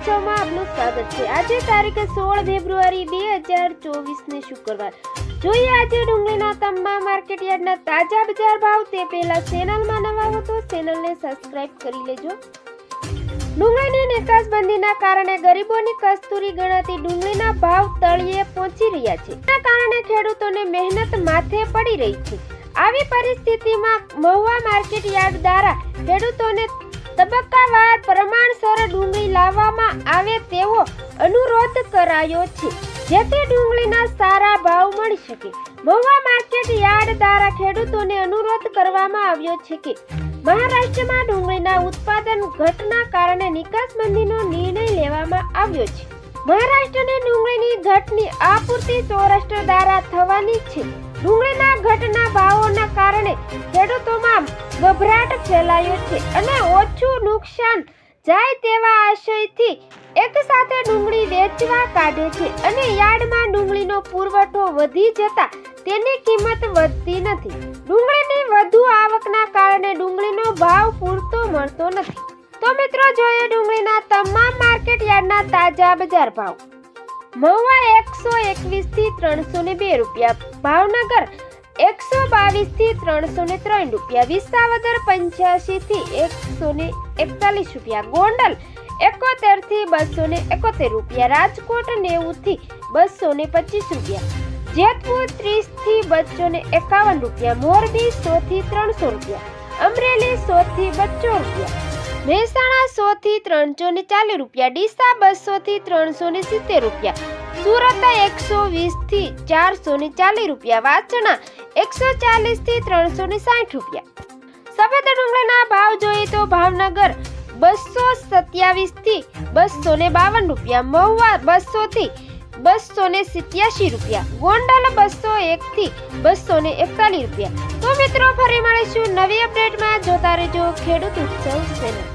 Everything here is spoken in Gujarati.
ઉત્સવમાં આપનું સ્વાગત છે। આજે તારીખ 16 ફેબ્રુઆરી 2024 ને શુક્રવાર। જોઈએ આજે ડુંગળીના તમામ માર્કેટયાર્ડના તાજા બજાર ભાવ। તે પહેલા ચેનલમાં નવા હો તો ચેનલને સબસ્ક્રાઇબ કરી લેજો। ડુંગળીની નિકાસબંધીના કારણે ગરીબોની કસ્તુરી ગણાતી ડુંગળીના ભાવ તળિયે પહોંચી રહ્યા છે। તેના કારણે ખેડૂતોને મહેનત માથે પડી રહી છે। આવી પરિસ્થિતિમાં મહુવા માર્કેટયાર્ડ દ્વારા ખેડૂતોને તબક્કાવાર પ્રમાણસર ડુંગળી લાવવામાં આવે તેવો અનુરોધ કરાયો છે, જેથી ડુંગળીના સારા ભાવ મળી શકે। મહુવા માર્કેટયાર્ડ દ્વારા ખેડૂતોને અનુરોધ કરવામાં આવ્યો છે કે મહારાષ્ટ્રમાં ડુંગળીના ઉત્પાદન ઘટના કારણે નિકાસબંધીનો નિર્ણય લેવામાં આવ્યો છે। મહારાષ્ટ્રની ડુંગળીની ઘટની આપૂર્તિ સૌરાષ્ટ્ર દ્વારા થવાની છે। ડુંગળીના ઘટના ભાવોના કારણે ખેડૂતોમાં ગભરાટ ફેલાયો છે અને ઓછું નુકસાન જાય તેવા આશયથી એક સાથે ડુંગળી વેચવા કાઢે છે અને યાર્ડમાં ડુંગળીનો પુરવઠો વધી જતા તેની કિંમત વધતી નથી। ડુંગળીની વધુ આવકના કારણે ડુંગળીનો ભાવ પૂરતો મળતો નથી। તો મિત્રો જોઈએ ડુંગળીના તમામ માર્કેટયાર્ડના તાજા બજાર ભાવ। મહુવા 121 થી 302 રૂપિયા, ભાવનગર 122 થી 303 રૂપિયા, વિસાવદર 85 થી 141 રૂપિયા, ગોંડલ 71 થી 271 રૂપિયા, રાજકોટ 90 થી 225 રૂપિયા, જેતપુર 30 થી 251 રૂપિયા, મોરબી 100 થી 300 રૂપિયા, અમરેલી 100 થી 200 રૂપિયા, મહેસાણા 100 થી 340 રૂપિયા, ડીસા 200 થી 370 રૂપિયા, સુરત 120 થી 440 રૂપિયા, વાસણા 140 થી 360 રૂપિયા। સફેદ ડુંગળીના ભાવ જોઈએ તો ભાવનગર 227 થી 252 રૂપિયા, મહુવા 200 થી 287 રૂપિયા, ગોંડલ 201 થી 241 રૂપિયા। તો મિત્રો ફરી મળીશું નવી અપડેટમાં। જોતા રહેજો ખેડૂત ઉત્સવ ચેનલ।